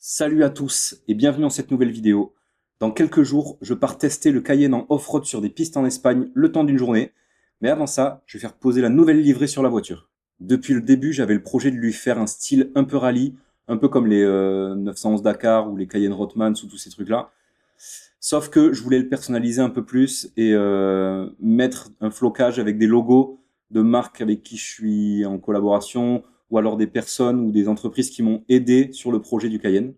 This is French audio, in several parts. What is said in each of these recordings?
Salut à tous et bienvenue dans cette nouvelle vidéo. Dans quelques jours, je pars tester le Cayenne en off-road sur des pistes en Espagne le temps d'une journée. Mais avant ça, je vais faire poser la nouvelle livrée sur la voiture. Depuis le début, j'avais le projet de lui faire un style un peu rallye, un peu comme les 911 Dakar ou les Cayenne Rothmans ou tous ces trucs-là. Sauf que je voulais le personnaliser un peu plus et mettre un flocage avec des logos de marques avec qui je suis en collaboration, ou alors des personnes ou des entreprises qui m'ont aidé sur le projet du Cayenne.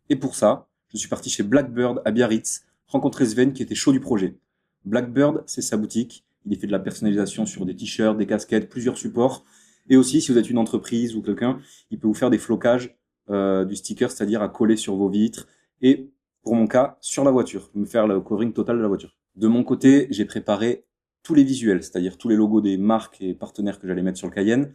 Et pour ça, je suis parti chez Blackbird à Biarritz, rencontrer Sven qui était chaud du projet. Blackbird, c'est sa boutique. Il fait de la personnalisation sur des t-shirts, des casquettes, plusieurs supports. Et aussi, si vous êtes une entreprise ou quelqu'un, il peut vous faire des flocages du sticker, c'est-à-dire à coller sur vos vitres. Et pour mon cas, sur la voiture, me faire le covering total de la voiture. De mon côté, j'ai préparé tous les visuels, c'est-à-dire tous les logos des marques et partenaires que j'allais mettre sur le Cayenne.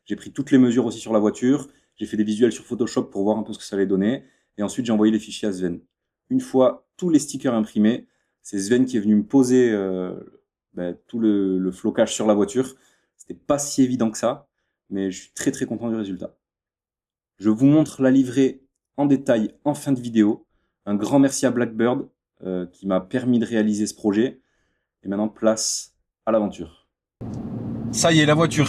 J'ai pris toutes les mesures aussi sur la voiture. J'ai fait des visuels sur Photoshop pour voir un peu ce que ça allait donner. Et ensuite, j'ai envoyé les fichiers à Sven. Une fois tous les stickers imprimés, c'est Sven qui est venu me poser tout le flocage sur la voiture. C'était pas si évident que ça, mais je suis très très content du résultat. Je vous montre la livrée en détail en fin de vidéo. Un grand merci à Blackbird qui m'a permis de réaliser ce projet. Et maintenant, place à l'aventure. Ça y est, la voiture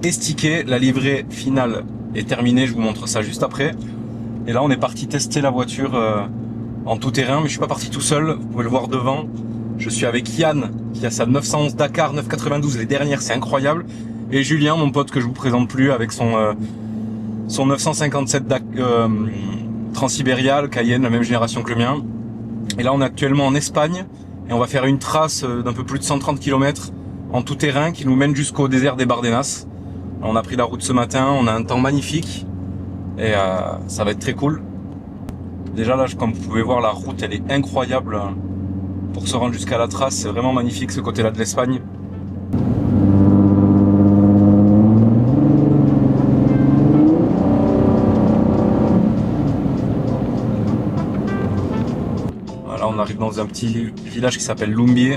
est stickée, la livrée finale est terminée, je vous montre ça juste après. Et là on est parti tester la voiture en tout terrain, mais je suis pas parti tout seul, vous pouvez le voir devant. Je suis avec Yann qui a sa 911 Dakar 992, les dernières, c'est incroyable. Et Julien, mon pote que je vous présente plus, avec son 957 Transsibérial, Cayenne, la même génération que le mien. Et là on est actuellement en Espagne et on va faire une trace d'un peu plus de 130 km en tout terrain qui nous mène jusqu'au désert des Bardenas. On a pris la route ce matin, on a un temps magnifique et ça va être très cool. Déjà là, comme vous pouvez voir, la route elle est incroyable pour se rendre jusqu'à la trace. C'est vraiment magnifique ce côté-là de l'Espagne. Voilà, on arrive dans un petit village qui s'appelle Lumbié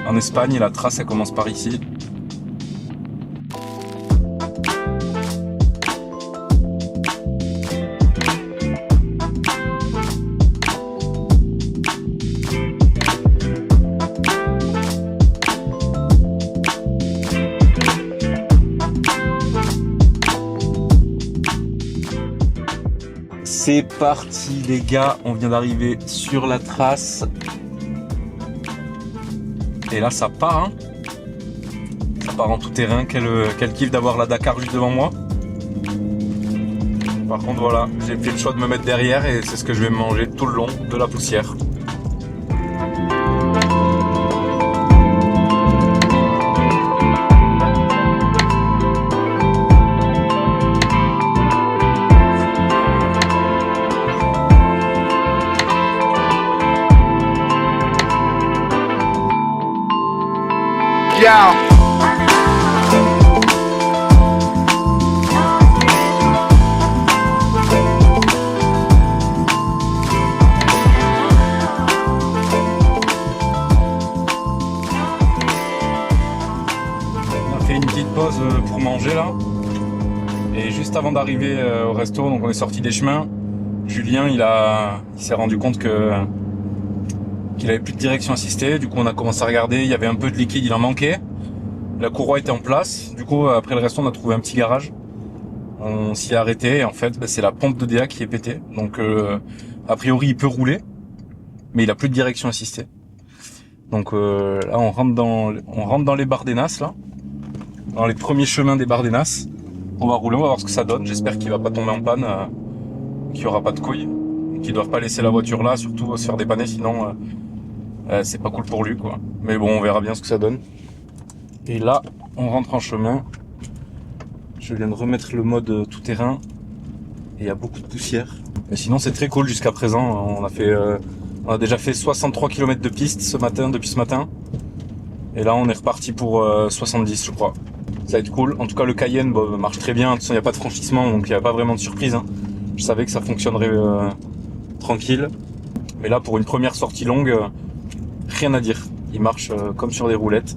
en Espagne et la trace elle commence par ici. C'est parti les gars, on vient d'arriver sur la trace. Et là ça part, hein. Ça part en tout terrain, quel kiff d'avoir la Dakar juste devant moi. Par contre voilà, j'ai fait le choix de me mettre derrière et c'est ce que je vais manger tout le long de la poussière. Yeah. On a fait une petite pause pour manger là. Et juste avant d'arriver au resto, donc on est sorti des chemins, Julien il s'est rendu compte qu'il avait plus de direction assistée. Du coup on a commencé à regarder, il y avait un peu de liquide, il en manquait. La courroie était en place. Du coup après le resto on a trouvé un petit garage. On s'y est arrêté et en fait c'est la pompe de DA qui est pétée. Donc a priori il peut rouler, mais il a plus de direction assistée. Donc là on rentre dans les Bardenas là, dans les premiers chemins des Bardenas. On va rouler, on va voir ce que ça donne. J'espère qu'il va pas tomber en panne, qu'il y aura pas de couilles, qu'ils doivent pas laisser la voiture là, surtout se faire dépanner, sinon c'est pas cool pour lui quoi. Mais bon, on verra bien ce que ça donne. Et là, on rentre en chemin. Je viens de remettre le mode tout terrain et il y a beaucoup de poussière. Mais sinon, c'est très cool jusqu'à présent. On a déjà fait 63 km de piste depuis ce matin. Et là, on est reparti pour 70, je crois. Ça va être cool. En tout cas, le Cayenne marche très bien. De toute façon, il n'y a pas de franchissement, donc il n'y a pas vraiment de surprise, hein. Je savais que ça fonctionnerait tranquille. Mais là, pour une première sortie longue, rien à dire. Il marche comme sur des roulettes.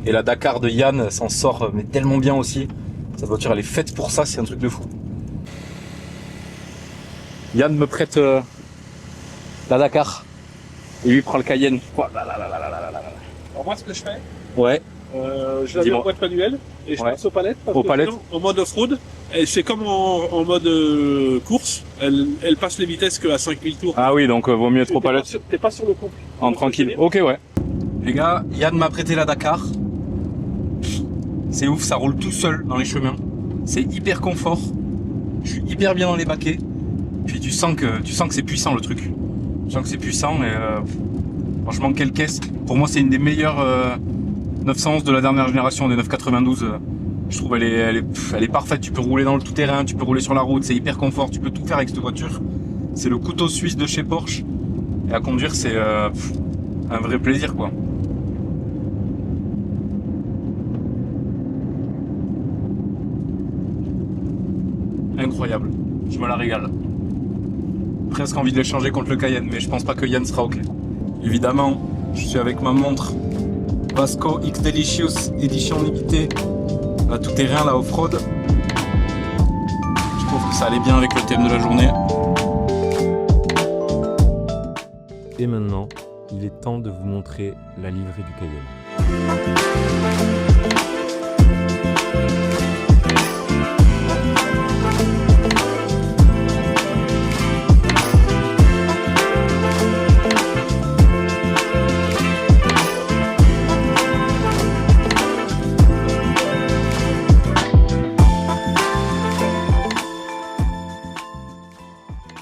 Et la Dakar de Yann s'en sort mais tellement bien aussi. Sa voiture, elle est faite pour ça, c'est un truc de fou. Yann me prête la Dakar. Et lui prend le Cayenne. Alors moi, ce que je fais, Ouais. je la mets en boîte manuelle et je passe aux palettes. Parce que sinon, en mode off-road, c'est comme en mode course, elle passe les vitesses qu'à 5000 tours. Ah oui, donc vaut mieux être aux palettes. T'es pas sur le compte. En tranquille. Ok, ouais. Les gars, Yann m'a prêté la Dakar. C'est ouf, ça roule tout seul dans les chemins. C'est hyper confort. Je suis hyper bien dans les baquets. Puis tu sens que c'est puissant le truc. Tu sens que c'est puissant et franchement quelle caisse. Pour moi c'est une des meilleures 911 de la dernière génération, des 992. Je trouve elle est parfaite. Tu peux rouler dans le tout-terrain, tu peux rouler sur la route, c'est hyper confort. Tu peux tout faire avec cette voiture. C'est le couteau suisse de chez Porsche. Et à conduire c'est un vrai plaisir quoi. Incroyable, je me la régale. Presque envie de l'échanger contre le Cayenne, mais je pense pas que Yann sera ok. Évidemment, je suis avec ma montre Vasco X Delicious édition limitée, la tout-terrain, la off-road. Je trouve que ça allait bien avec le thème de la journée. Et maintenant, il est temps de vous montrer la livrée du Cayenne.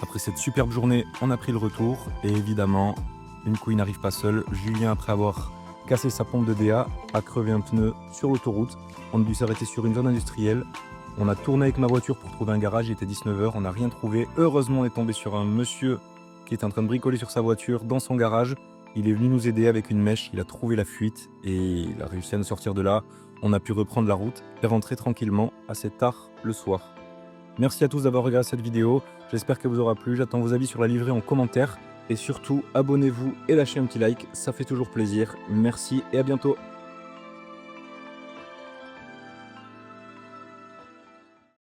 Après cette superbe journée, on a pris le retour et évidemment, une couille n'arrive pas seule. Julien, après avoir cassé sa pompe de DA, a crevé un pneu sur l'autoroute. On a dû s'arrêter sur une zone industrielle. On a tourné avec ma voiture pour trouver un garage, il était 19 h, on n'a rien trouvé. Heureusement, on est tombé sur un monsieur qui est en train de bricoler sur sa voiture dans son garage. Il est venu nous aider avec une mèche, il a trouvé la fuite et il a réussi à nous sortir de là. On a pu reprendre la route et rentrer tranquillement assez tard le soir. Merci à tous d'avoir regardé cette vidéo, j'espère qu'elle vous aura plu, j'attends vos avis sur la livrée en commentaire et surtout abonnez-vous et lâchez un petit like, ça fait toujours plaisir. Merci et à bientôt.